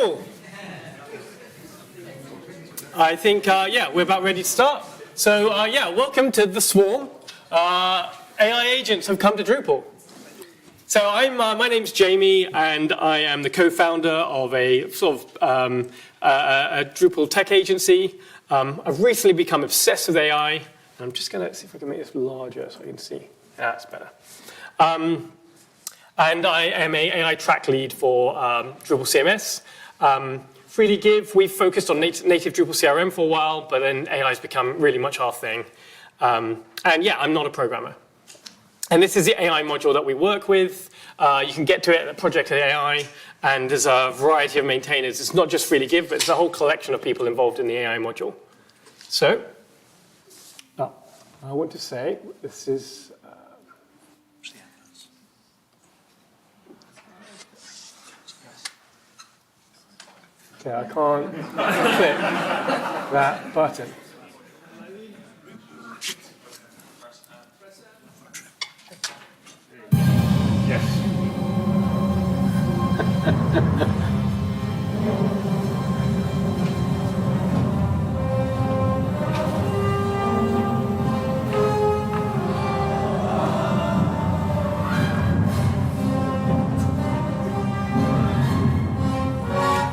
Cool. I think, yeah, we're about ready to start. So, yeah, welcome to the Swarm. AI agents have come to Drupal. So my name's Jamie, and I am the co-founder of a sort of a Drupal tech agency. I've recently become obsessed with AI. I'm just going to see if I can make this larger so I can see. Yeah, that's better. And I am an AI track lead for Drupal CMS. Freely give, we've focused on native Drupal CRM for a while, but then AI has become really much our thing. And yeah, I'm not a programmer. And this is the AI module that we work with. You can get to it at Project AI, and there's a variety of maintainers. It's not just Freely Give, but it's a whole collection of people involved in the AI module. So, I want to say this is... okay, I can't click that button. Yes.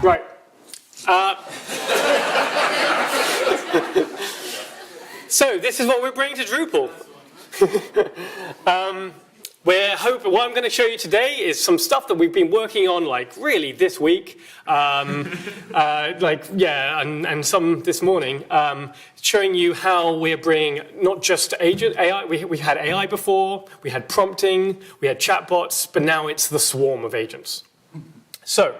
Right. So this is what we're bringing to Drupal. What I'm going to show you today is some stuff that we've been working on, like really this week, and some this morning, showing you how we're bringing not just agent AI. We had AI before, we had prompting, we had chatbots, but now it's the swarm of agents. So,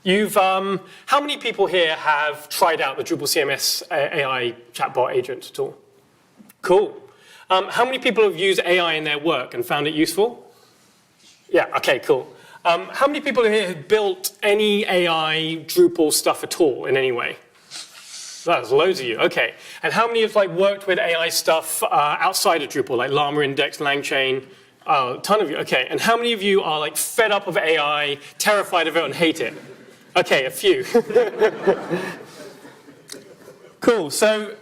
how many people here have tried out the Drupal CMS AI chatbot agent tool? Cool. How many people have used AI in their work and found it useful? Yeah, okay, cool. How many people here have built any AI Drupal stuff at all in any way? That's loads of you, okay. And how many have worked with AI stuff outside of Drupal, like Llama Index, LangChain? Oh, a ton of you, okay. And how many of you are fed up of AI, terrified of it, and hate it? Okay, a few. Cool, so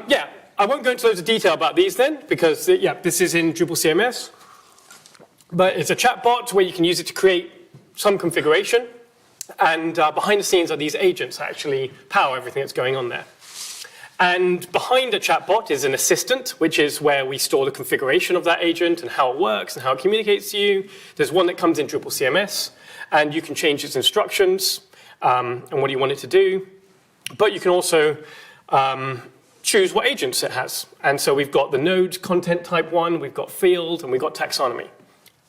yeah. I won't go into loads of detail about these then, because yeah, this is in Drupal CMS. But it's a chatbot where you can use it to create some configuration. And behind the scenes are these agents that actually power everything that's going on there. And behind a chatbot is an assistant, which is where we store the configuration of that agent and how it works and how it communicates to you. There's one that comes in Drupal CMS, and you can change its instructions and what you want it to do. But you can also choose what agents it has. And so we've got the node content type one, we've got field, and we've got taxonomy.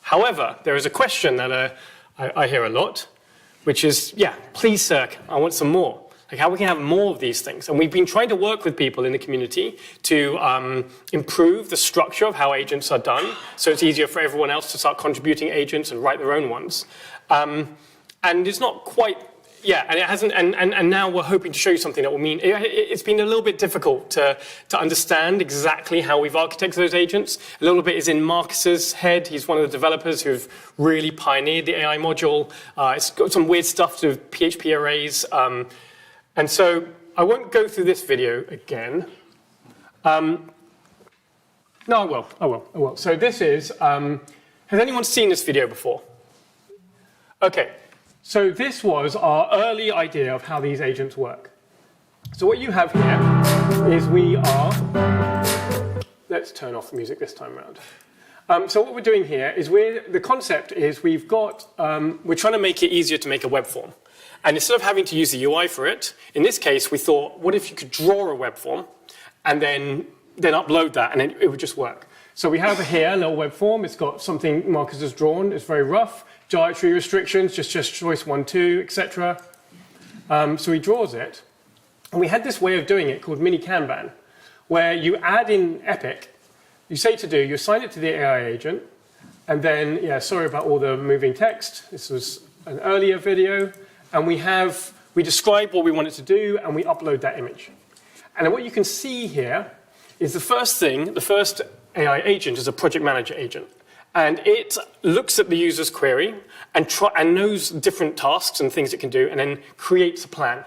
However, there is a question that I hear a lot, which is, yeah, please, sir, I want some more. How we can have more of these things. And we've been trying to work with people in the community to improve the structure of how agents are done, so it's easier for everyone else to start contributing agents and write their own ones. And it's not quite... yeah, and it hasn't, and now we're hoping to show you something that will mean, it's been a little bit difficult to understand exactly how we've architected those agents. A little bit is in Marcus's head. He's one of the developers who've really pioneered the AI module. It's got some weird stuff to do with PHP arrays. And so I won't go through this video again. No, I will. So this is, has anyone seen this video before? Okay. So this was our early idea of how these agents work. So what you have here is let's turn off the music this time around. So what we're doing here is the concept is we're trying to make it easier to make a web form. And instead of having to use the UI for it, in this case, we thought, what if you could draw a web form and then upload that and it would just work. So we have here a little web form. It's got something Marcus has drawn. It's very rough. Dietary restrictions, just choice 1, 2, etc. So he draws it. And we had this way of doing it called mini Kanban, where you add in Epic, you say to do, you assign it to the AI agent, and then, yeah, sorry about all the moving text. This was an earlier video. And we describe what we want it to do, and we upload that image. And then what you can see here is the first AI agent is a project manager agent. And it looks at the user's query and knows different tasks and things it can do, and then creates a plan.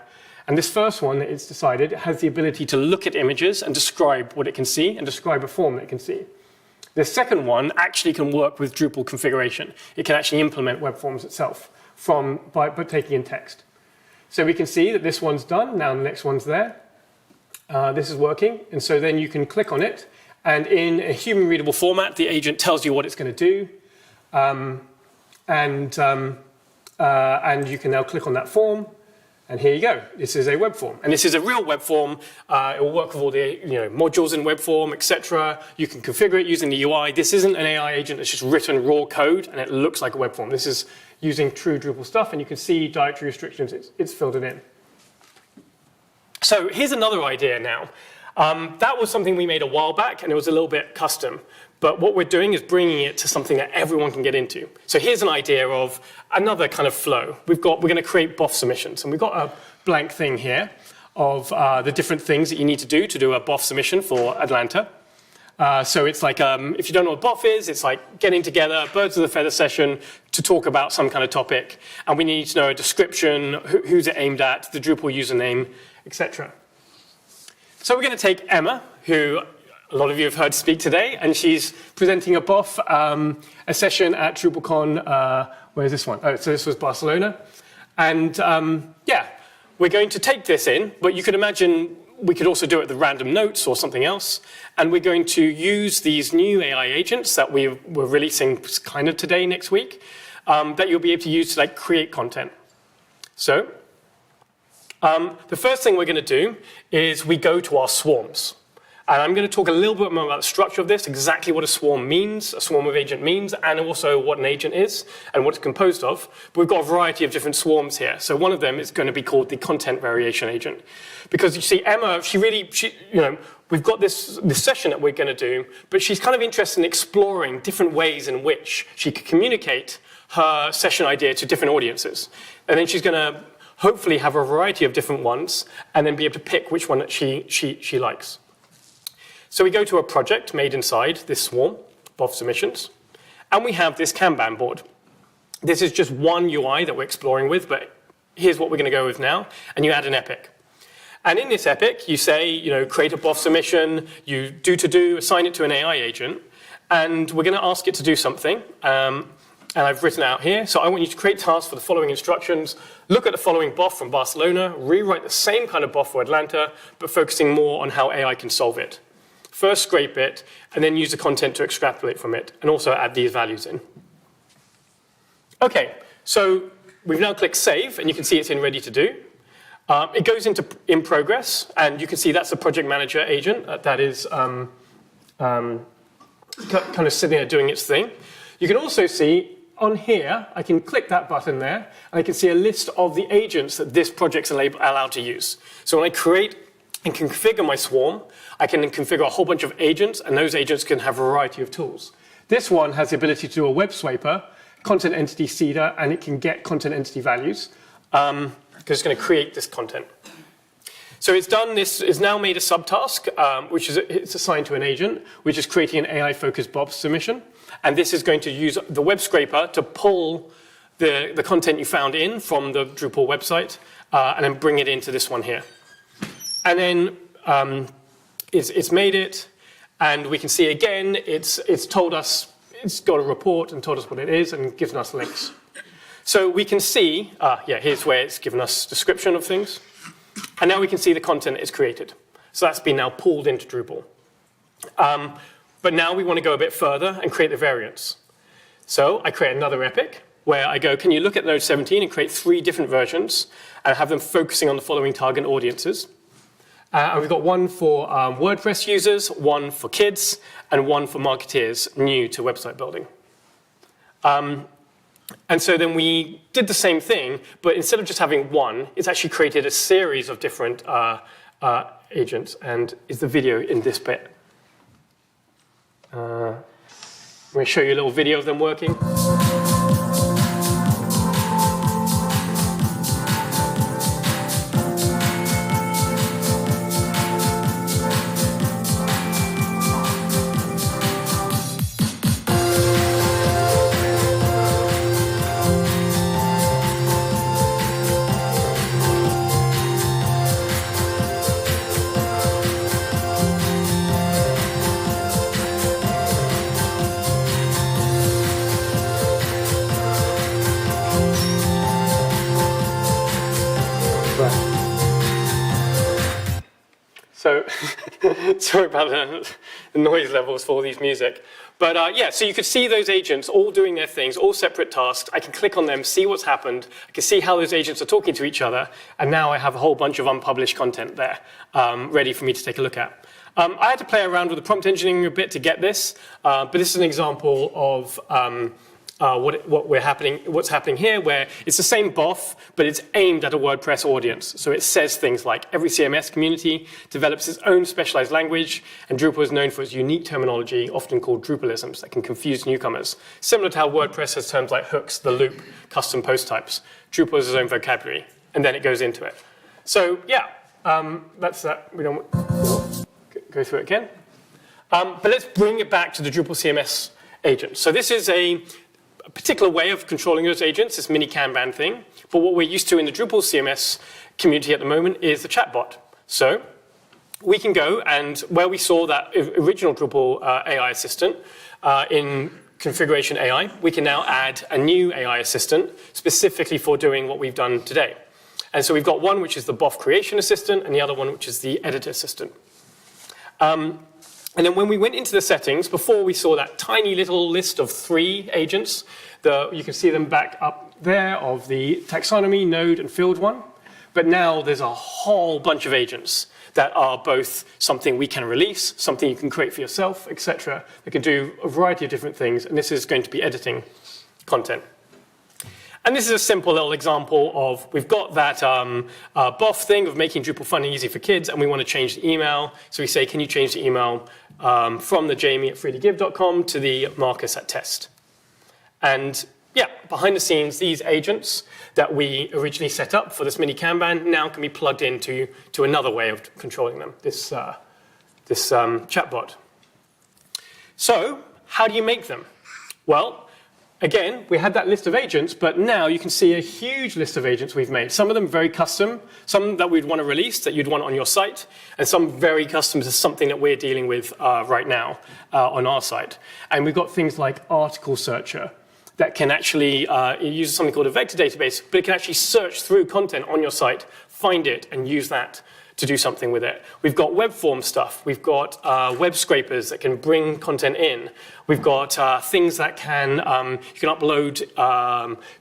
And this first one that it's decided has the ability to look at images and describe what it can see and describe a form that it can see. The second one actually can work with Drupal configuration. It can actually implement web forms itself by taking in text. So we can see that this one's done. Now the next one's there. This is working. And so then you can click on it. And in a human readable format, the agent tells you what it's going to do. And you can now click on that form. And here you go. This is a web form. And this is a real web form. It will work with all the modules in web form, etc. You can configure it using the UI. This isn't an AI agent. It's just written raw code, and it looks like a web form. This is using true Drupal stuff, and you can see dietary restrictions. It's filled it in. So here's another idea now. That was something we made a while back, and it was a little bit custom. But what we're doing is bringing it to something that everyone can get into. So here's an idea of another kind of flow. We're going to create BOF submissions. And we've got a blank thing here of the different things that you need to do a BOF submission for Atlanta. So it's like, if you don't know what BOF is, it's like getting together, birds of the feather session to talk about some kind of topic. And we need to know a description, who's it aimed at, the Drupal username, etc. So we're going to take Emma, who a lot of you have heard speak today, and she's presenting a BOF, a session at DrupalCon. Where's this one? Oh, so this was Barcelona. And yeah, we're going to take this in, but you could imagine we could also do it with random notes or something else. And we're going to use these new AI agents that we're releasing kind of today, next week, that you'll be able to use to create content. So the first thing we're going to do is we go to our swarms. And I'm going to talk a little bit more about the structure of this, exactly what a swarm means, a swarm of agent means, and also what an agent is and what it's composed of. But we've got a variety of different swarms here. So one of them is going to be called the content variation agent. Because you see, Emma, we've got this session that we're going to do, but she's kind of interested in exploring different ways in which she could communicate her session idea to different audiences. And then she's going to hopefully have a variety of different ones and then be able to pick which one that she likes. So we go to a project made inside this swarm, BOF submissions, and we have this Kanban board. This is just one UI that we're exploring with, but here's what we're going to go with now, and you add an epic. And in this epic, you say, create a BOF submission, you do, assign it to an AI agent, and we're going to ask it to do something. And I've written out here, so I want you to create tasks for the following instructions, look at the following BOF from Barcelona, rewrite the same kind of BOF for Atlanta, but focusing more on how AI can solve it. First scrape it, and then use the content to extrapolate from it, and also add these values in. Okay, so we've now clicked save, and you can see it's in ready to do. It goes into in progress, and you can see that's the project manager agent that is kind of sitting there doing its thing. You can also see on here, I can click that button there, and I can see a list of the agents that this project's allowed to use. So when I create and configure my swarm, I can then configure a whole bunch of agents, and those agents can have a variety of tools. This one has the ability to do a web swaper, content entity seeder, and it can get content entity values, because it's going to create this content. So it's done, this is now made a subtask, which is it's assigned to an agent, which is creating an AI-focused BOF submission. And this is going to use the web scraper to pull the content you found in from the Drupal website, and then bring it into this one here. And then it's made it, and we can see again, it's told us, it's got a report and told us what it is and given us links. So we can see, here's where it's given us description of things. And now we can see the content it's created. So that's been now pulled into Drupal. But now we want to go a bit further and create the variants. So I create another epic where I go, can you look at Node 17 and create 3 different versions and have them focusing on the following target audiences. And we've got one for WordPress users, one for kids, and one for marketeers new to website building. And so then we did the same thing, but instead of just having one, it's actually created a series of different agents, and is the video in this bit. I'm going to show you a little video of them working. So sorry about the noise levels for all these music. But yeah, so you could see those agents all doing their things, all separate tasks. I can click on them, see what's happened. I can see how those agents are talking to each other. And now I have a whole bunch of unpublished content there ready for me to take a look at. I had to play around with the prompt engineering a bit to get this. But this is an example of what's happening here, where it's the same BOF, but it's aimed at a WordPress audience. So it says things like, every CMS community develops its own specialized language, and Drupal is known for its unique terminology, often called Drupalisms, that can confuse newcomers. Similar to how WordPress has terms like hooks, the loop, custom post types. Drupal has its own vocabulary, and then it goes into it. So yeah, that's that. We don't go through it again. But let's bring it back to the Drupal CMS agent. So this is a particular way of controlling those agents, this mini Kanban thing. But what we're used to in the Drupal CMS community at the moment is the chatbot. So we can go and where we saw that original Drupal AI assistant in configuration AI, we can now add a new AI assistant specifically for doing what we've done today. And so we've got one which is the BOF creation assistant and the other one which is the editor assistant. And then when we went into the settings, before we saw that tiny little list of 3 agents, you can see them back up there of the taxonomy, node, and field one. But now there's a whole bunch of agents that are both something we can release, something you can create for yourself, etc. They can do a variety of different things, and this is going to be editing content. And this is a simple little example of, we've got that BOF thing of making Drupal fun and easy for kids, and we want to change the email. So we say, can you change the email from the jamie@freelygive.com to the marcus@test? And yeah, behind the scenes, these agents that we originally set up for this mini Kanban now can be plugged into another way of controlling them, this chatbot. So how do you make them? Well, again, we had that list of agents, but now you can see a huge list of agents we've made. Some of them very custom, some that we'd want to release that you'd want on your site, and some very custom to something that we're dealing with right now on our site. And we've got things like Article Searcher that can actually use something called a vector database, but it can actually search through content on your site, find it, and use that to do something with it. We've got web form stuff. We've got web scrapers that can bring content in. We've got things that can, you can upload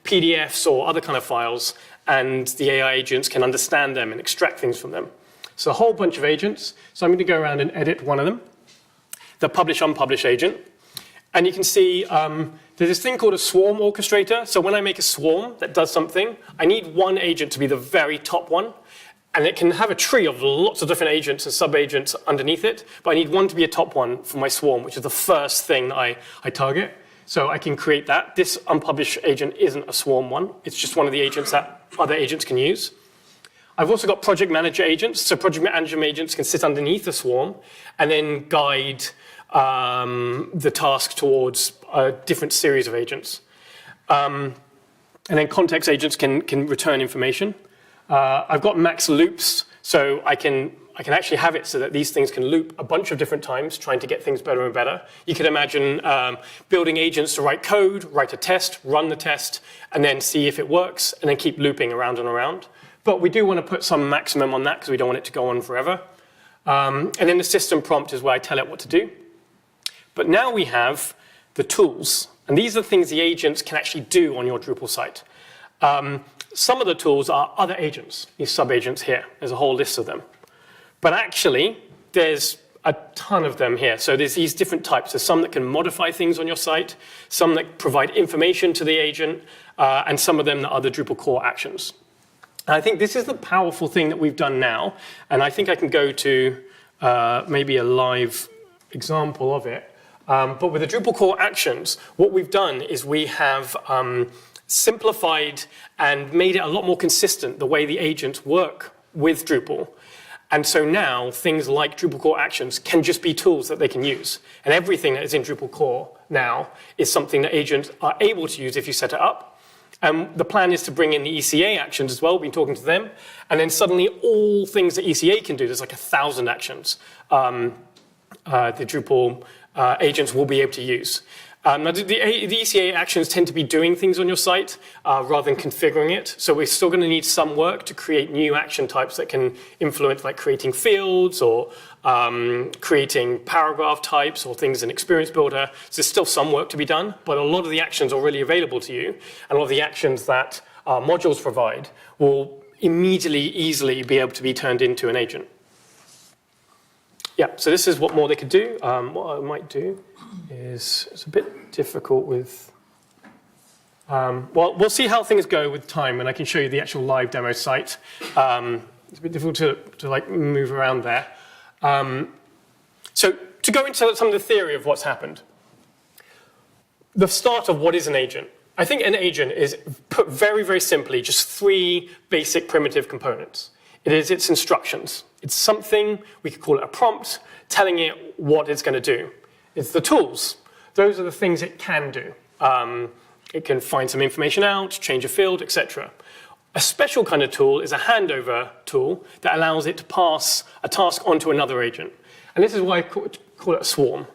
PDFs or other kind of files, and the AI agents can understand them and extract things from them. So a whole bunch of agents. So I'm going to go around and edit one of them, the publish-unpublish agent. And you can see there's this thing called a swarm orchestrator. So when I make a swarm that does something, I need one agent to be the very top one. And it can have a tree of lots of different agents and sub-agents underneath it, but I need one to be a top one for my swarm, which is the first thing that I target. So I can create that. This unpublished agent isn't a swarm one. It's just one of the agents that other agents can use. I've also got project manager agents. So project manager agents can sit underneath the swarm and then guide the task towards a different series of agents. And then context agents can return information. I've got max loops, so I can actually have it so that these things can loop a bunch of different times, trying to get things better and better. You could imagine building agents to write code, write a test, run the test, and then see if it works, and then keep looping around and around. But we do want to put some maximum on that because we don't want it to go on forever. And then the system prompt is where I tell it what to do. But now we have the tools, and these are things the agents can actually do on your Drupal site. Some of the tools are other agents, these sub-agents here. There's a whole list of them. But actually, there's a ton of them here. So there's these different types. There's some that can modify things on your site, some that provide information to the agent, and some of them that are the Drupal core actions. And I think this is the powerful thing that we've done now. And I think I can go to maybe a live example of it. But with the Drupal core actions, what we've done is we have simplified and made it a lot more consistent the way the agents work with Drupal. And so now things like Drupal core actions can just be tools that they can use. And everything that is in Drupal core now is something that agents are able to use if you set it up. And the plan is to bring in the ECA actions as well. We've been talking to them. And then suddenly all things that ECA can do, there's like 1,000 actions the Drupal agents will be able to use. Now, the ECA actions tend to be doing things on your site rather than configuring it. So we're still going to need some work to create new action types that can influence, like creating fields or creating paragraph types or things in Experience Builder. So there's still some work to be done, but a lot of the actions are already available to you. And a lot of the actions that our modules provide will immediately, easily be able to be turned into an agent. Yeah, so this is what more they could do. What I might do is, it's a bit difficult with, well, we'll see how things go with time, and I can show you the actual live demo site. It's a bit difficult to like move around there. So to go into some of the theory of what's happened, the start of what is an agent. I think an agent is, put very, very simply, just 3 basic primitive components. It is its instructions. It's something, we could call it a prompt, telling it what it's going to do. It's the tools. Those are the things it can do. It can find some information out, change a field, etc. A special kind of tool is a handover tool that allows it to pass a task onto another agent. And this is why I call it a swarm.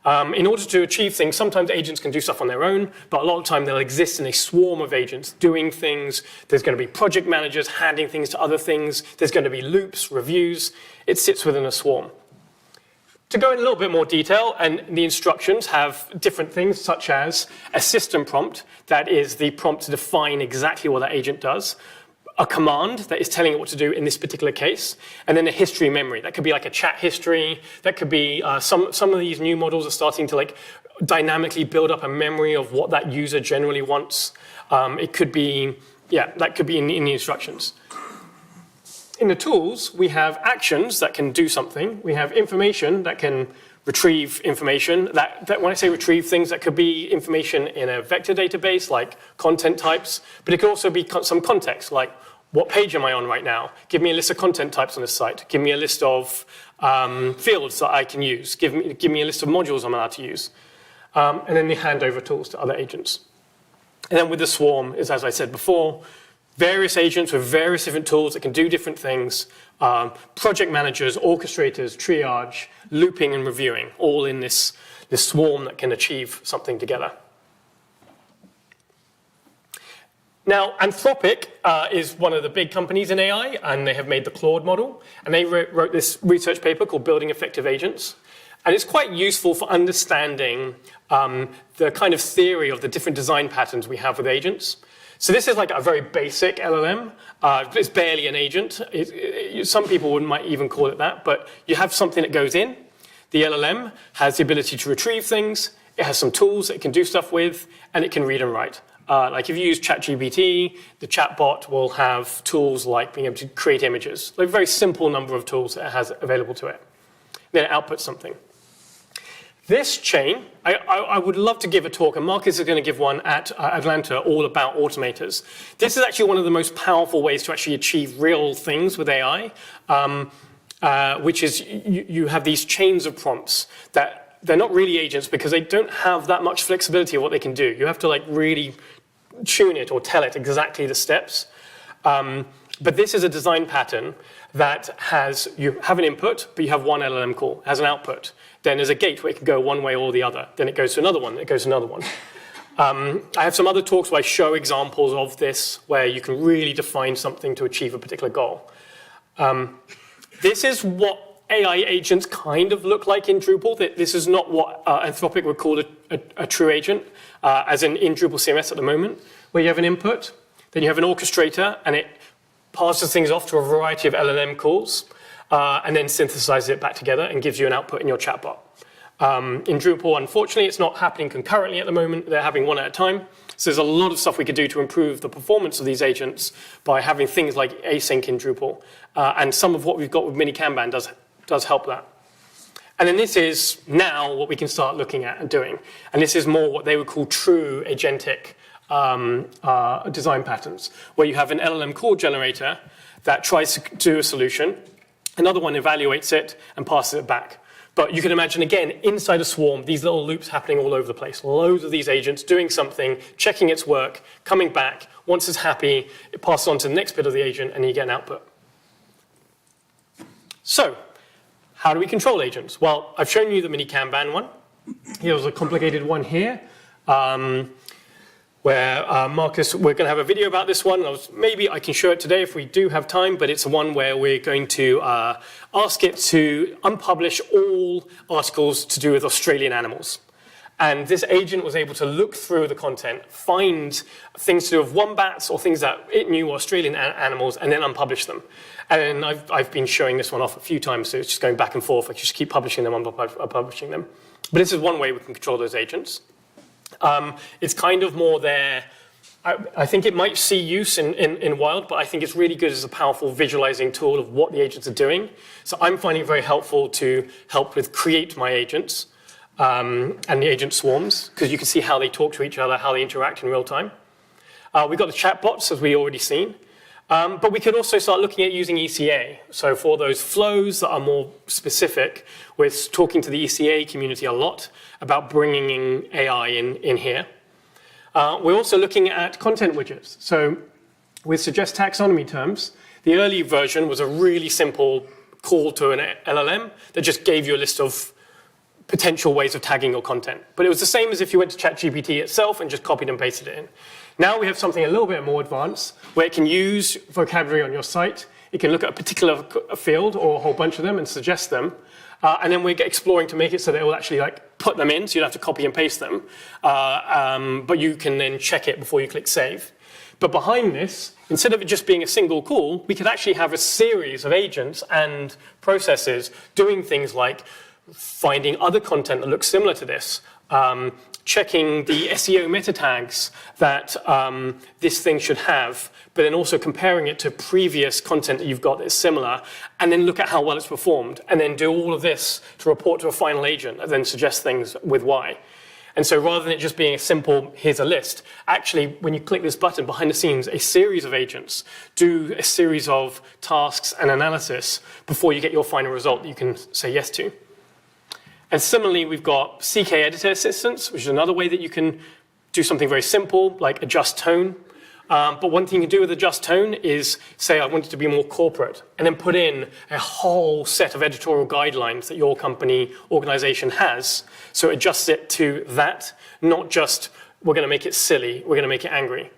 In order to achieve things, sometimes agents can do stuff on their own, but a lot of the time they'll exist in a swarm of agents doing things. There's going to be project managers handing things to other things. There's going to be loops, reviews. It sits within a swarm. To go in a little bit more detail, and the instructions have different things, such as a system prompt, that is the prompt to define exactly what that agent does, a command that is telling it what to do in this particular case, and then a history memory. That could be like a chat history. That could be some of these new models are starting to like dynamically build up a memory of what that user generally wants. It could be, yeah, that could be in the instructions. In the tools, we have actions that can do something. We have information that can retrieve information. That when I say retrieve things, that could be information in a vector database, like content types, but it could also be some context, like what page am I on right now? Give me a list of content types on this site. Give me a list of fields that I can use. Give me a list of modules I'm allowed to use. And then the handover tools to other agents. And then with the swarm is, as I said before, various agents with various different tools that can do different things, project managers, orchestrators, triage, looping and reviewing, all in this swarm that can achieve something together. Now, Anthropic is one of the big companies in AI, and they have made the Claude model, and they wrote this research paper called Building Effective Agents. And it's quite useful for understanding the kind of theory of the different design patterns we have with agents. So this is like a very basic LLM. It's barely an agent. Some people might even call it that, but you have something that goes in. The LLM has the ability to retrieve things. It has some tools that it can do stuff with, and it can read and write. Like if you use ChatGPT, the chatbot will have tools like being able to create images. Like a very simple number of tools that it has available to it. Then it outputs something. This chain, I would love to give a talk, and Marcus is going to give one at Atlanta all about automators. This is actually one of the most powerful ways to actually achieve real things with AI, which is you have these chains of prompts that they're not really agents because they don't have that much flexibility of what they can do. You have to like really tune it or tell it exactly the steps. But this is a design pattern that you have an input, but you have one LLM call. It has an output. Then there's a gate where it can go one way or the other. Then it goes to another one. It goes to another one. I have some other talks where I show examples of this, where you can really define something to achieve a particular goal. This is what AI agents kind of look like in Drupal. This is not what Anthropic would call a true agent, as in Drupal CMS at the moment, where you have an input, then you have an orchestrator, and it passes things off to a variety of LLM calls, and then synthesizes it back together and gives you an output in your chatbot. In Drupal, unfortunately, it's not happening concurrently at the moment. They're having one at a time. So there's a lot of stuff we could do to improve the performance of these agents by having things like async in Drupal. And some of what we've got with mini Kanban does help that. And then this is now what we can start looking at and doing. And this is more what they would call true agentic design patterns, where you have an LLM call generator that tries to do a solution, another one evaluates it and passes it back. But you can imagine, again, inside a swarm, these little loops happening all over the place. Loads of these agents doing something, checking its work, coming back. Once it's happy, it passes on to the next bit of the agent, and you get an output. So how do we control agents? Well, I've shown you the mini Kanban one. Here's a complicated one here, where Marcus, we're going to have a video about this one. Maybe I can show it today if we do have time, but it's one where we're going to ask it to unpublish all articles to do with Australian animals. And this agent was able to look through the content, find things to do with wombats or things that it knew were Australian animals, and then unpublish them. And I've been showing this one off a few times, so it's just going back and forth. I just keep publishing them, unpublishing them. But this is one way we can control those agents. It's kind of more there. I think it might see use in wild, but I think it's really good as a powerful visualizing tool of what the agents are doing. So I'm finding it very helpful to help with create my agents. And the agent swarms, because you can see how they talk to each other, how they interact in real time. We've got the chatbots, as we already seen. But we could also start looking at using ECA. So for those flows that are more specific, we're talking to the ECA community a lot about bringing in AI in here. We're also looking at content widgets. So with suggest taxonomy terms, the early version was a really simple call to an LLM that just gave you a list of potential ways of tagging your content. But it was the same as if you went to ChatGPT itself and just copied and pasted it in. Now we have something a little bit more advanced where it can use vocabulary on your site. It can look at a particular field or a whole bunch of them and suggest them. And then we're exploring to make it so that it will actually put them in, so you don't have to copy and paste them. But you can then check it before you click save. But behind this, instead of it just being a single call, we could actually have a series of agents and processes doing things like finding other content that looks similar to this, checking the SEO meta tags that this thing should have, but then also comparing it to previous content that you've got that's similar, and then look at how well it's performed, and then do all of this to report to a final agent and then suggest things with why. And so rather than it just being a simple, here's a list, actually, when you click this button, behind the scenes, a series of agents do a series of tasks and analysis before you get your final result that you can say yes to. And similarly, we've got CK editor assistance, which is another way that you can do something very simple, like adjust tone. But one thing you can do with adjust tone is say, I want it to be more corporate, and then put in a whole set of editorial guidelines that your company, organization has. So it adjusts it to that, not just, we're going to make it silly, we're going to make it angry.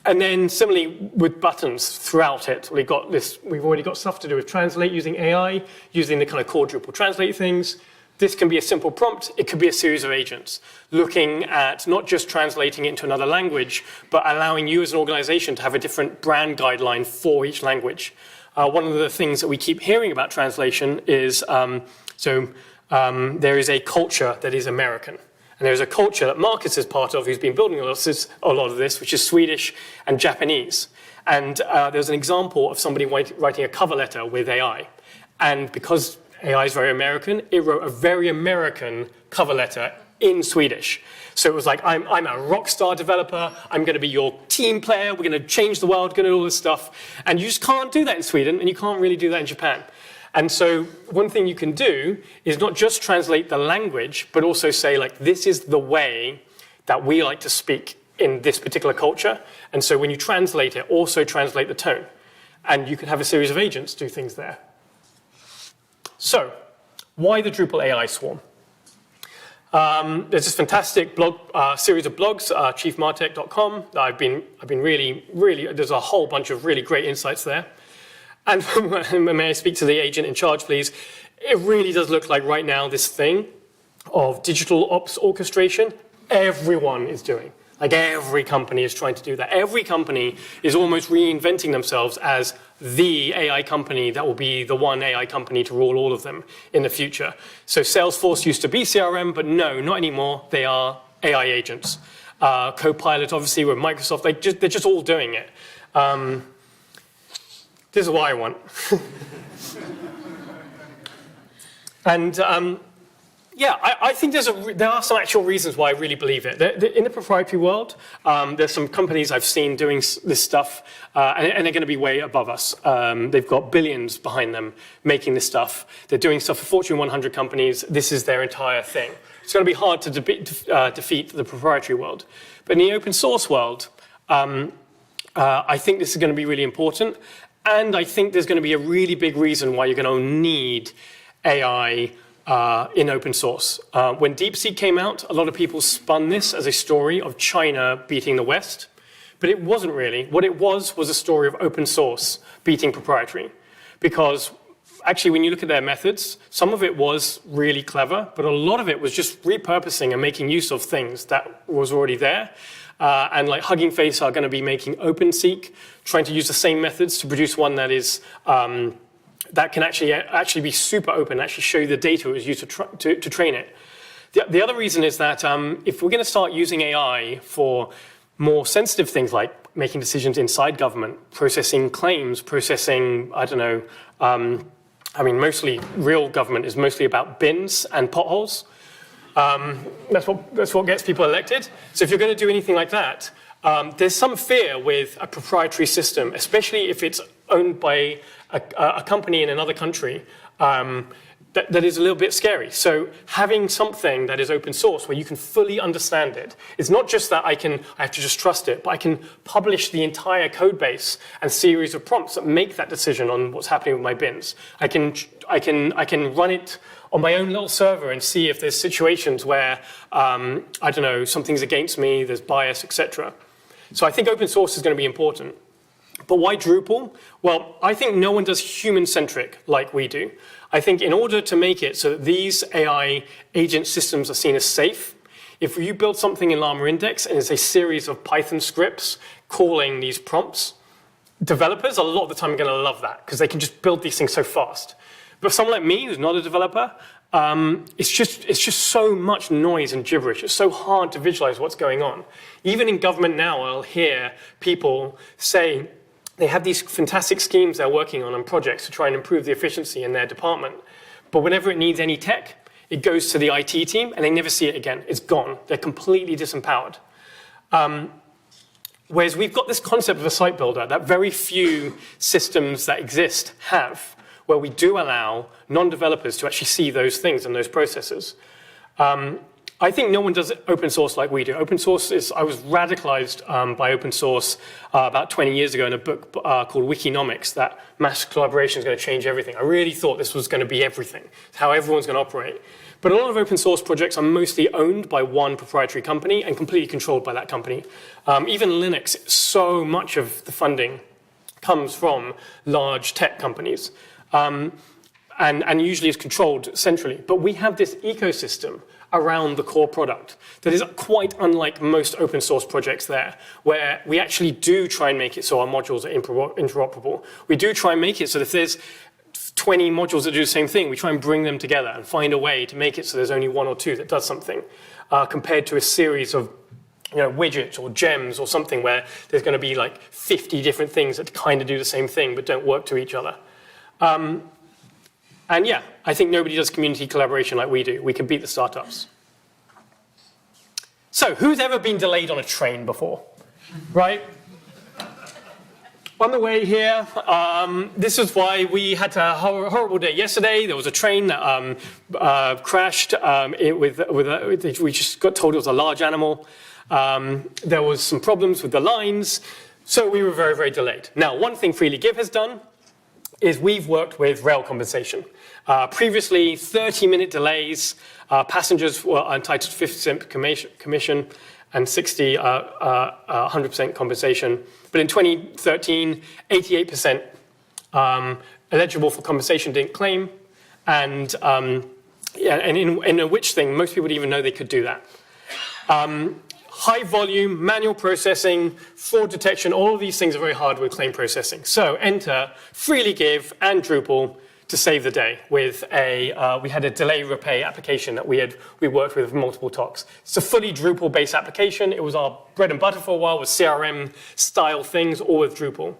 And then similarly with buttons throughout it, we've already got stuff to do with translate using AI, using the kind of core Drupal translate things. This can be a simple prompt. It could be a series of agents looking at not just translating it into another language, but allowing you as an organization to have a different brand guideline for each language. One of the things that we keep hearing about translation is, there is a culture that is American. And there's a culture that Marcus is part of who's been building a lot of this, which is Swedish and Japanese. And there's an example of somebody writing a cover letter with AI. And because AI is very American, it wrote a very American cover letter in Swedish. So it was like, I'm a rock star developer, I'm going to be your team player, we're going to change the world, going to do all this stuff. And you just can't do that in Sweden, and you can't really do that in Japan. And so one thing you can do is not just translate the language, but also say, this is the way that we like to speak in this particular culture. And so when you translate it, also translate the tone. And you can have a series of agents do things there. So why the Drupal AI swarm? There's this fantastic blog series of blogs, chiefmartech.com. I've been really, there's a whole bunch of really great insights there. And may I speak to the agent in charge, please? It really does look like right now this thing of digital ops orchestration, everyone is doing. Every company is trying to do that. Every company is almost reinventing themselves as the AI company that will be the one AI company to rule all of them in the future. So Salesforce used to be CRM, but no, not anymore. They are AI agents. Copilot, obviously, with Microsoft, they're just all doing it. This is what I want. And I think there are some actual reasons why I really believe it. In the proprietary world, there's some companies I've seen doing this stuff, and they're going to be way above us. They've got billions behind them making this stuff. They're doing stuff for Fortune 100 companies. This is their entire thing. It's going to be hard to defeat the proprietary world. But in the open source world, I think this is going to be really important. And I think there's going to be a really big reason why you're going to need AI in open source. When DeepSeek came out, a lot of people spun this as a story of China beating the West, but it wasn't really. What it was a story of open source beating proprietary, because actually when you look at their methods, some of it was really clever, but a lot of it was just repurposing and making use of things that was already there. And like Hugging Face are going to be making OpenSeek, trying to use the same methods to produce one that is that can actually be super open, actually show you the data it was used to train it. The other reason is that if we're going to start using AI for more sensitive things like making decisions inside government, processing claims, processing, I don't know, mostly real government is mostly about bins and potholes. That's what gets people elected. So if you're going to do anything like that, there's some fear with a proprietary system, especially if it's owned by a company in another country, that is a little bit scary. So having something that is open source where you can fully understand it, it's not just that I have to just trust it, but I can publish the entire code base and series of prompts that make that decision on what's happening with my bins. I can run it on my own little server and see if there's situations where, I don't know, something's against me, there's bias, etc. So I think open source is going to be important. But why Drupal? Well, I think no one does human-centric like we do. I think in order to make it so that these AI agent systems are seen as safe, if you build something in Llama Index and it's a series of Python scripts calling these prompts, developers a lot of the time are going to love that because they can just build these things so fast. But someone like me who's not a developer, it's just so much noise and gibberish. It's so hard to visualize what's going on. Even in government now, I'll hear people say they have these fantastic schemes they're working on projects to try and improve the efficiency in their department. But whenever it needs any tech, it goes to the IT team and they never see it again. It's gone. They're completely disempowered. Whereas we've got this concept of a site builder that very few systems that exist have, where we do allow non-developers to actually see those things and those processes. I think no one does open source like we do. Open source I was radicalized by open source about 20 years ago in a book called Wikinomics, that mass collaboration is going to change everything. I really thought this was going to be everything, how everyone's going to operate. But a lot of open source projects are mostly owned by one proprietary company and completely controlled by that company. Even Linux, so much of the funding comes from large tech companies. And usually is controlled centrally. But we have this ecosystem around the core product that is quite unlike most open source projects there, where we actually do try and make it so our modules are interoperable. We do try and make it so that if there's 20 modules that do the same thing, we try and bring them together and find a way to make it so there's only one or two that does something, compared to a series of widgets or gems or something where there's going to be like 50 different things that kind of do the same thing but don't work to each other. And yeah, I think nobody does community collaboration like we do. We can beat the startups. So who's ever been delayed on a train before, right? On the way here, this is why we had a horrible day yesterday. There was a train that crashed. We just got told it was a large animal. There was some problems with the lines, so we were very, very delayed. Now, one thing Freely Give has done is we've worked with rail compensation. Previously, 30-minute delays, passengers were entitled to 50% commission and 100% compensation. But in 2013, 88% eligible for compensation didn't claim. And in a which thing, most people didn't even know they could do that. High volume, manual processing, fraud detection, all of these things are very hard with claim processing. So enter Freely Give and Drupal to save the day with we had a delay repay application that we worked with multiple talks. It's a fully Drupal-based application. It was our bread and butter for a while with CRM-style things, all with Drupal.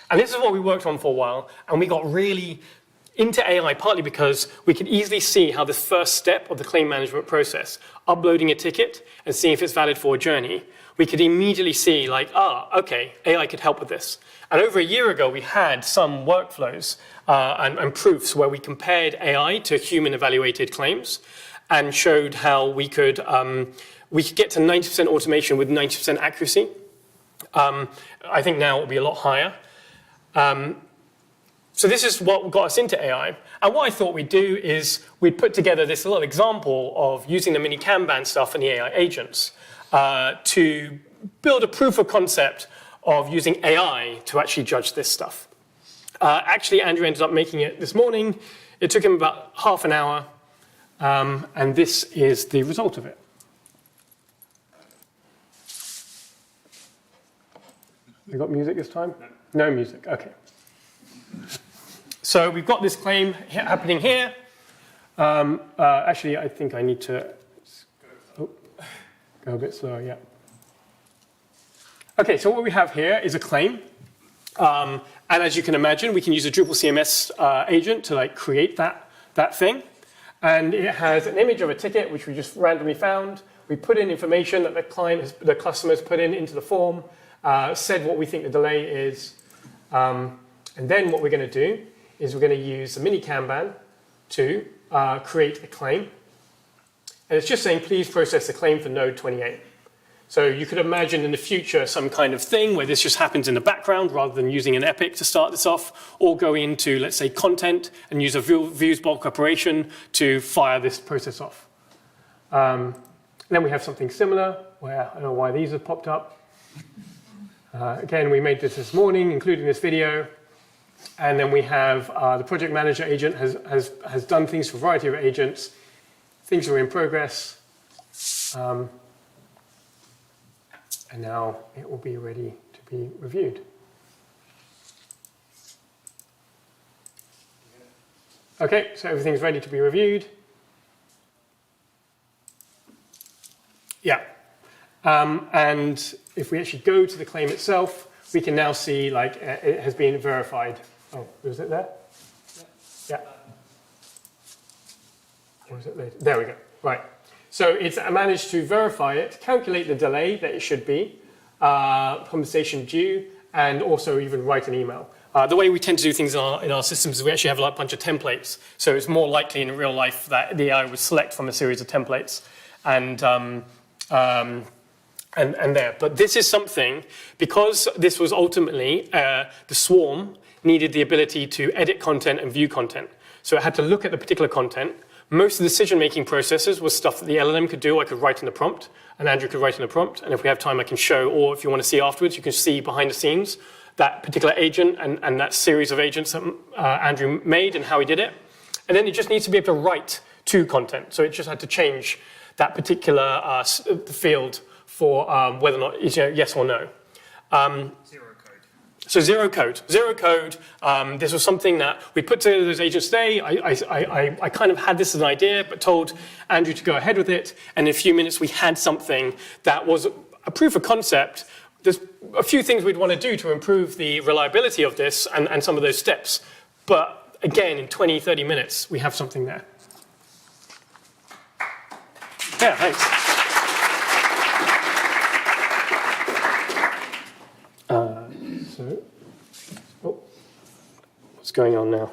And this is what we worked on for a while, and we got really into AI partly because we could easily see how this first step of the claim management process, uploading a ticket and seeing if it's valid for a journey, we could immediately see like, okay, AI could help with this. And over a year ago, we had some workflows and proofs where we compared AI to human-evaluated claims and showed how we could get to 90% automation with 90% accuracy. I think now it will be a lot higher. So this is what got us into AI. And what I thought we'd do is we'd put together this little example of using the mini Kanban stuff and the AI agents to build a proof of concept of using AI to actually judge this stuff. Actually, Andrew ended up making it this morning. It took him about half an hour, and this is the result of it. We got music this time? No music, okay. So we've got this claim happening here. Actually, I think I need to go a bit slower, yeah. Okay, so what we have here is a claim. And as you can imagine, we can use a Drupal CMS agent to like create that thing. And it has an image of a ticket, which we just randomly found. We put in information that the customer has put in into the form, said what we think the delay is. And then what we're going to do is we're going to use the mini Kanban to create a claim. And it's just saying, please process the claim for node 28. So you could imagine in the future some kind of thing where this just happens in the background rather than using an epic to start this off, or go into, let's say, content and use a views bulk operation to fire this process off. Then we have something similar where I don't know why these have popped up. Again, we made this morning, including this video. And then we have the project manager agent has done things for a variety of agents. Things are in progress. And now it will be ready to be reviewed. Okay, so everything's ready to be reviewed. Yeah. And if we actually go to the claim itself, we can now see like it has been verified. Oh, was it there? Yeah. Or is it later? There we go. Right. So it's managed to verify it, calculate the delay that it should be, compensation due, and also even write an email. The way we tend to do things in our systems is we actually have like a bunch of templates. So it's more likely in real life that the AI would select from a series of templates and there. But this is something, because this was ultimately, the swarm needed the ability to edit content and view content. So it had to look at the particular content. Most of the decision-making processes was stuff that the LLM could do. I could write in the prompt, and Andrew could write in the prompt. And if we have time, I can show, or if you want to see afterwards, you can see behind the scenes that particular agent and that series of agents that Andrew made and how he did it. And then it just needs to be able to write to content. So it just had to change that particular field for whether or not it's yes or no. So zero code. This was something that we put together those agents today. I kind of had this as an idea, but told Andrew to go ahead with it. And in a few minutes, we had something that was a proof of concept. There's a few things we'd want to do to improve the reliability of this and some of those steps. But again, in 20, 30 minutes, we have something there. Yeah, thanks. What's going on now?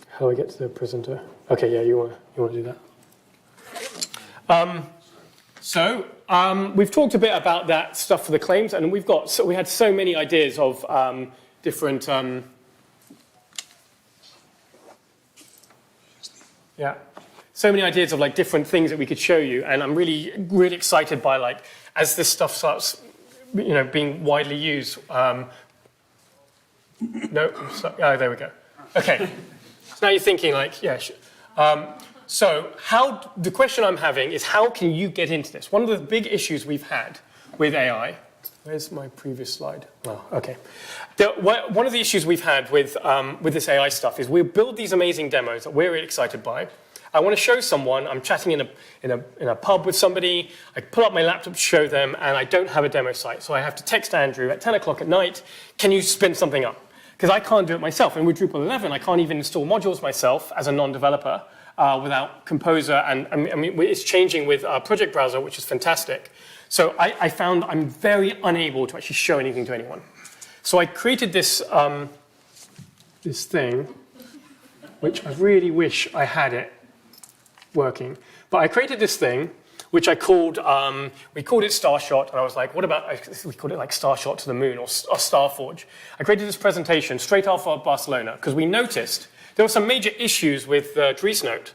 How do I get to the presenter? Okay, yeah, you want to do that. We've talked a bit about that stuff for the claims, and we had so many ideas of different. So many ideas of like different things that we could show you, and I'm really, really excited by like as this stuff starts, being widely used. No, there we go. Okay, so now you're thinking like, yeah. So the question I'm having is how can you get into this? One of the big issues we've had with AI. Where's my previous slide? Oh, okay. One of the issues we've had with this AI stuff is we build these amazing demos that we're really excited by. I want to show someone, I'm chatting in a pub with somebody, I pull up my laptop to show them, and I don't have a demo site. So I have to text Andrew at 10 o'clock at night, can you spin something up? Because I can't do it myself. And with Drupal 11, I can't even install modules myself as a non-developer without Composer. And I mean, it's changing with Project Browser, which is fantastic. So I found I'm very unable to actually show anything to anyone. So I created this, this thing, which I really wish I had it working. But I created this thing which I called, we called it Starshot, and I was like, what about, we called it like Starshot to the Moon or Starforge. I created this presentation straight after Barcelona, because we noticed there were some major issues with Dries Note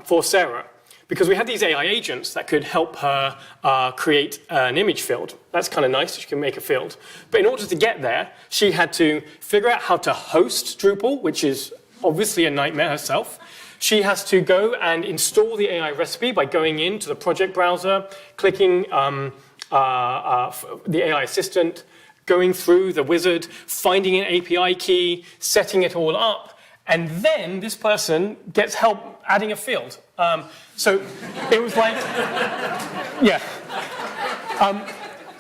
for Sarah, because we had these AI agents that could help her create an image field. That's kind of nice, she can make a field. But in order to get there, she had to figure out how to host Drupal, which is obviously a nightmare herself. She has to go and install the AI recipe by going into the project browser, clicking the AI assistant, going through the wizard, finding an API key, setting it all up, and then this person gets help adding a field. So it was like, yeah.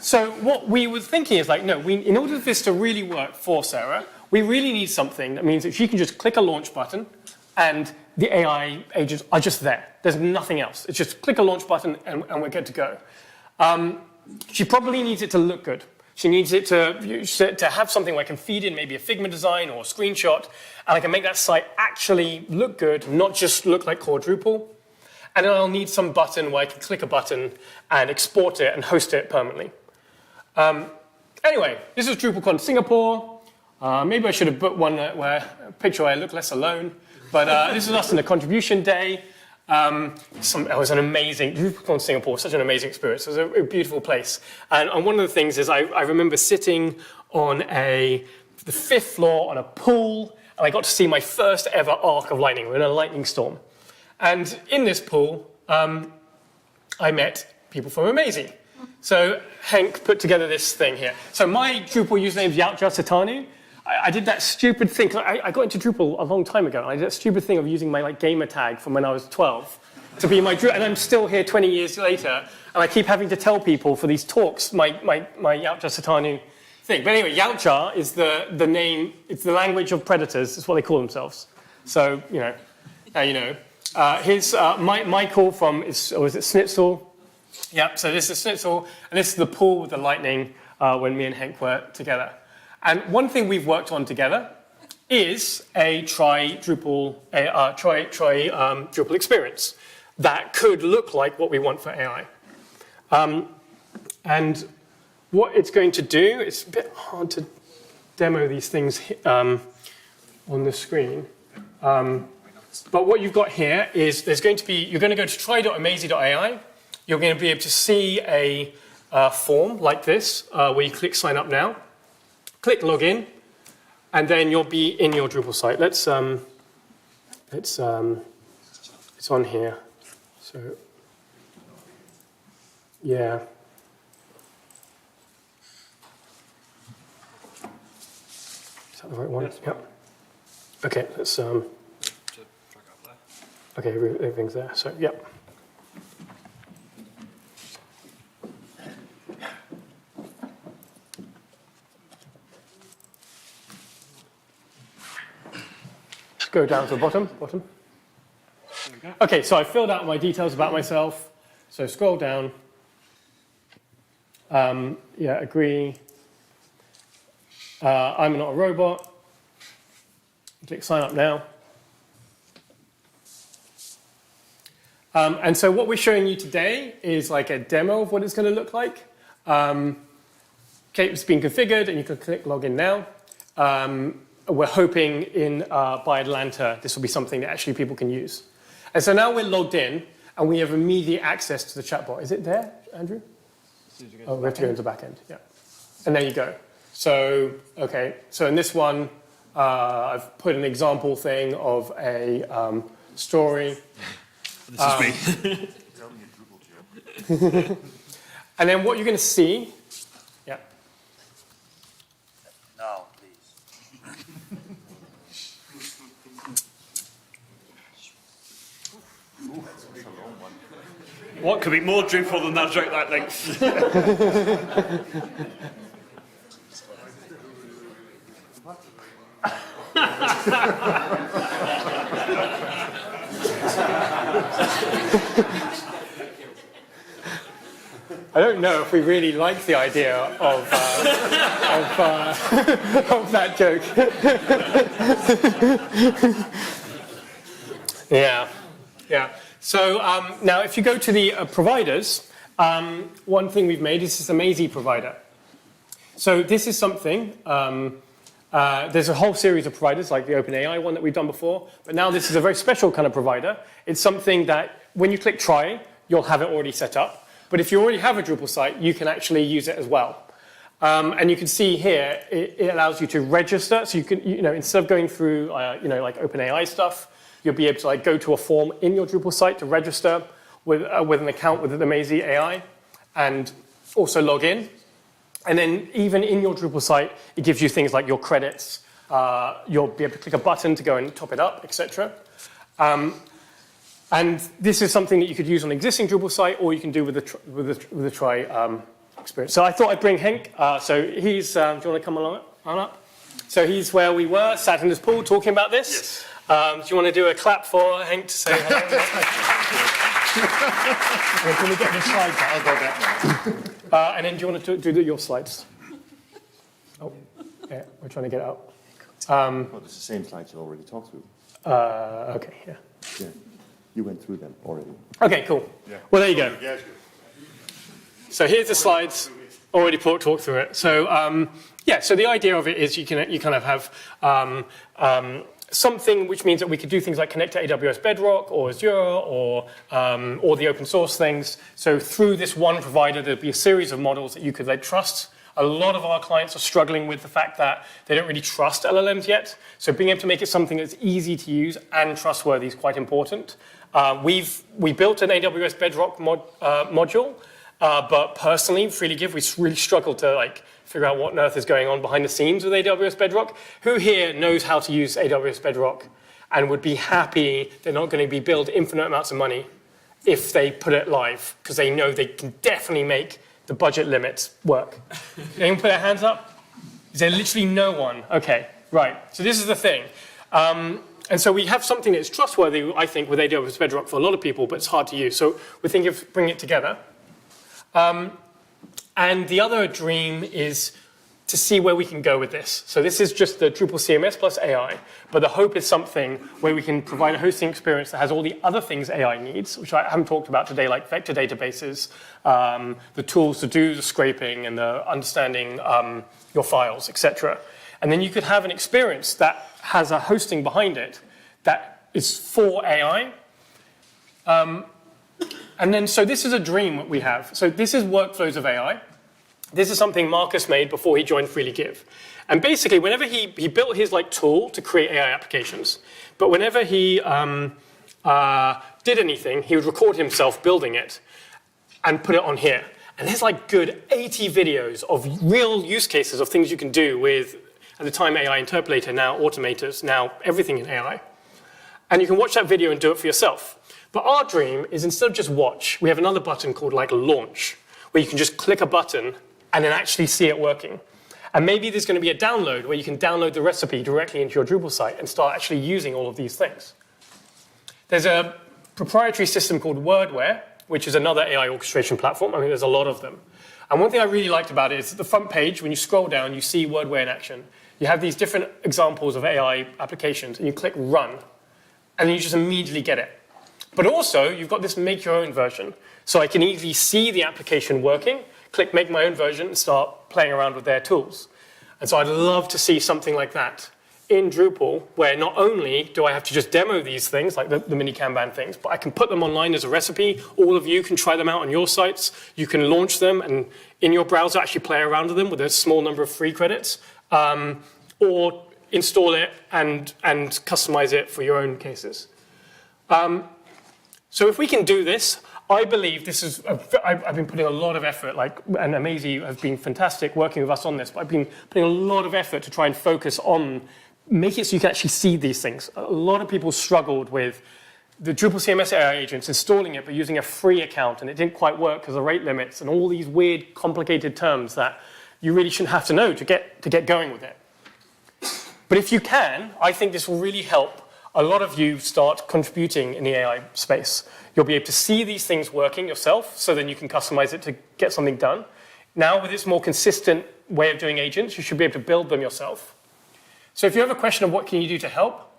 So what we were thinking is like, no, in order for this to really work for Sarah, we really need something that means that she can just click a launch button and the AI agents are just there. There's nothing else. It's just click a launch button and we're good to go. She probably needs it to look good. She needs it to have something where I can feed in maybe a Figma design or a screenshot, and I can make that site actually look good, not just look like core Drupal. And then I'll need some button where I can click a button and export it and host it permanently. Anyway, this is DrupalCon Singapore. Maybe I should have put one where a picture where I look less alone. But this is us on the contribution day. It was an amazing, DrupalCon Singapore, such an amazing experience. It was a beautiful place. And one of the things is I remember sitting on the 5th floor on a pool, and I got to see my first ever arc of lightning. We're in a lightning storm. And in this pool, I met people from Amazing. So Henk put together this thing here. So my Drupal username is Yautja Satanu. I did that stupid thing. I got into Drupal a long time ago. I did that stupid thing of using my gamer tag from when I was 12 to be my Drupal. And I'm still here 20 years later. And I keep having to tell people for these talks my Yautja Satanu thing. But anyway, Yautja is the name. It's the language of predators. It's what they call themselves. So, now you know. Here's Michael from, was it Schnitzel? Yeah, so this is Schnitzel. And this is the pool with the lightning when me and Henk were together. And one thing we've worked on together is a try Drupal experience that could look like what we want for AI. And what it's going to do, it's a bit hard to demo these things on the screen. But what you've got here is you're going to go to try.amazy.ai. You're going to be able to see a form like this where you click sign up now. Click login, and then you'll be in your Drupal site. It's on here. So, yeah. Is that the right one? Yep. Okay, let's. Okay, everything's there. So, yep. Go down to the bottom. Okay, so I filled out my details about myself. So scroll down. Yeah, agree. I'm not a robot. Click sign up now. And so what we're showing you today is like a demo of what it's going to look like. Okay, it's been configured, and you can click login now. We're hoping by Atlanta, this will be something that actually people can use. And so now we're logged in, and we have immediate access to the chatbot. Is it there, Andrew? Oh, we have to go into the back end, yeah. And there you go. So, okay, so in this one, I've put an example thing of a story. This is me. And then what you're going to see, yeah. No, please. What could be more Drupal than that joke that length? I don't know if we really like the idea of that joke. Yeah. So now if you go to the providers, one thing we've made is this amazing provider. So this is something, there's a whole series of providers like the OpenAI one that we've done before, but now this is a very special kind of provider. It's something that when you click try, you'll have it already set up. But if you already have a Drupal site, you can actually use it as well. And you can see here, it allows you to register. So you can, instead of going through, like OpenAI stuff, you'll be able to like go to a form in your Drupal site to register with an account with the Amazing AI and also log in. And then even in your Drupal site, it gives you things like your credits. You'll be able to click a button to go and top it up, etc. And this is something that you could use on an existing Drupal site, or you can do with the try experience. So I thought I'd bring Henk. So he's, do you want to come on up? So he's where we were, sat in this pool talking about this. Yes. Do you want to do a clap for Henk to say hello? Can we get the slides out? I'll go back now. And then do you want to do your slides? Oh, yeah, we're trying to get it out. Well, it's the same slides you already talked through. Okay, yeah. Yeah, you went through them already. Okay, cool. Yeah. Well, there you go. Yeah, it's good. So here's the slides. Already talked through it. So so the idea of it is you kind of have something which means that we could do things like connect to AWS Bedrock or Azure or the open source things. So through this one provider, there'd be a series of models that you could trust. A lot of our clients are struggling with the fact that they don't really trust LLMs yet. So being able to make it something that's easy to use and trustworthy is quite important. We built an AWS Bedrock module, but personally, freely give, we really struggled to figure out what on earth is going on behind the scenes with AWS Bedrock. Who here knows how to use AWS Bedrock and would be happy they're not going to be billed infinite amounts of money if they put it live, because they know they can definitely make the budget limits work? Anyone put their hands up? Is there literally no one? Okay, right. So this is the thing. And so we have something that's trustworthy, I think, with AWS Bedrock for a lot of people, but it's hard to use. So we're thinking of bringing it together. And the other dream is to see where we can go with this. So this is just the Drupal CMS plus AI, but the hope is something where we can provide a hosting experience that has all the other things AI needs, which I haven't talked about today, like vector databases, the tools to do the scraping and the understanding your files, etc. And then you could have an experience that has a hosting behind it that is for AI. And then, so this is a dream that we have. So this is workflows of AI. This is something Marcus made before he joined Freely Give. And basically, whenever he built his tool to create AI applications, but whenever he did anything, he would record himself building it and put it on here. And there's good 80 videos of real use cases of things you can do with, at the time, AI Interpolator, now automators, now everything in AI. And you can watch that video and do it for yourself. But our dream is instead of just watch, we have another button called launch, where you can just click a button and then actually see it working. And maybe there's going to be a download where you can download the recipe directly into your Drupal site and start actually using all of these things. There's a proprietary system called Wordware, which is another AI orchestration platform. I mean, there's a lot of them. And one thing I really liked about it is at the front page, when you scroll down, you see Wordware in action. You have these different examples of AI applications, and you click Run, and then you just immediately get it. But also, you've got this make your own version. So I can easily see the application working, click make my own version, and start playing around with their tools. And so I'd love to see something like that in Drupal, where not only do I have to just demo these things, like the mini Kanban things, but I can put them online as a recipe. All of you can try them out on your sites. You can launch them, and in your browser actually play around with them with a small number of free credits, or install it and customize it for your own cases. So if we can do this, I believe this is, I've been putting a lot of effort, and Amazing have been fantastic working with us on this, but I've been putting a lot of effort to try and focus on make it so you can actually see these things. A lot of people struggled with the Drupal CMS AI agents, installing it, but using a free account, and it didn't quite work because of rate limits and all these weird, complicated terms that you really shouldn't have to know to get going with it. But if you can, I think this will really help a lot of you start contributing in the AI space. You'll be able to see these things working yourself, so then you can customize it to get something done. Now, with this more consistent way of doing agents, you should be able to build them yourself. So if you have a question of what can you do to help,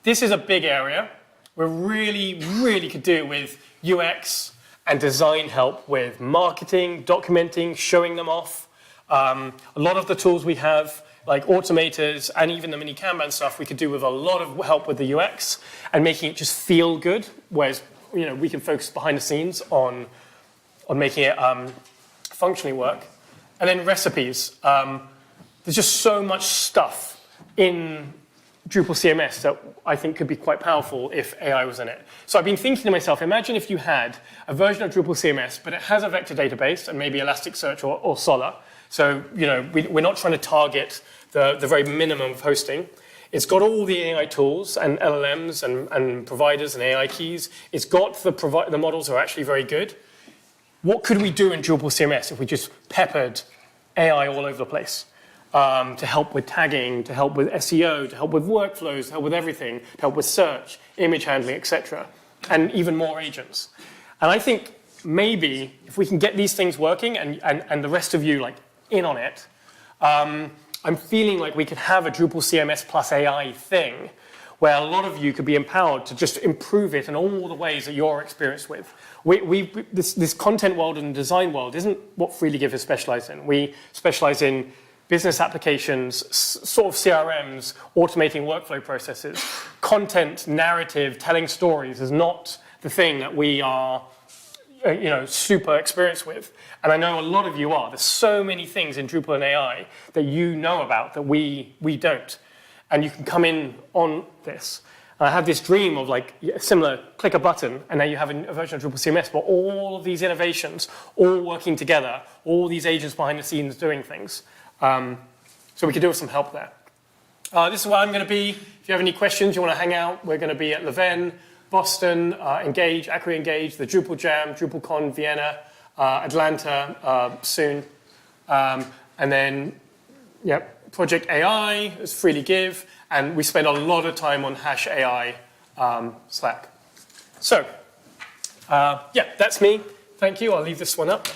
this is a big area. we really could do with UX and design help with marketing, documenting, showing them off. A lot of the tools we have, like automators and even the mini Kanban stuff, we could do with a lot of help with the UX and making it just feel good, whereas we can focus behind the scenes on making it functionally work. And then recipes. There's just so much stuff in Drupal CMS that I think could be quite powerful if AI was in it. So I've been thinking to myself, imagine if you had a version of Drupal CMS, but it has a vector database and maybe Elasticsearch or Solr. So we're not trying to target the very minimum of hosting. It's got all the AI tools and LLMs and providers and AI keys. It's got the models are actually very good. What could we do in Drupal CMS if we just peppered AI all over the place? To help with tagging, to help with SEO, to help with workflows, to help with everything, to help with search, image handling, etc., and even more agents. And I think maybe if we can get these things working and the rest of you in on it, I'm feeling like we could have a Drupal CMS plus AI thing where a lot of you could be empowered to just improve it in all the ways that you're experienced with. This content world and design world isn't what Freely Give is specialized in. We specialize in business applications, sort of CRMs, automating workflow processes. Content, narrative, telling stories is not the thing that we are super experienced with. And I know a lot of you are. There's so many things in Drupal and AI that you know about that we don't. And you can come in on this. And I have this dream of similar, click a button, and now you have a version of Drupal CMS, but all of these innovations, all working together, all these agents behind the scenes doing things. So we could do with some help there. This is where I'm going to be. If you have any questions, you want to hang out, we're going to be at Leuven, Boston, Engage, Acquia Engage, the Drupal Jam, DrupalCon, Vienna, Atlanta soon. And then, Project AI is Freely Give, and we spend a lot of time on Hash AI Slack. So, that's me. Thank you. I'll leave this one up.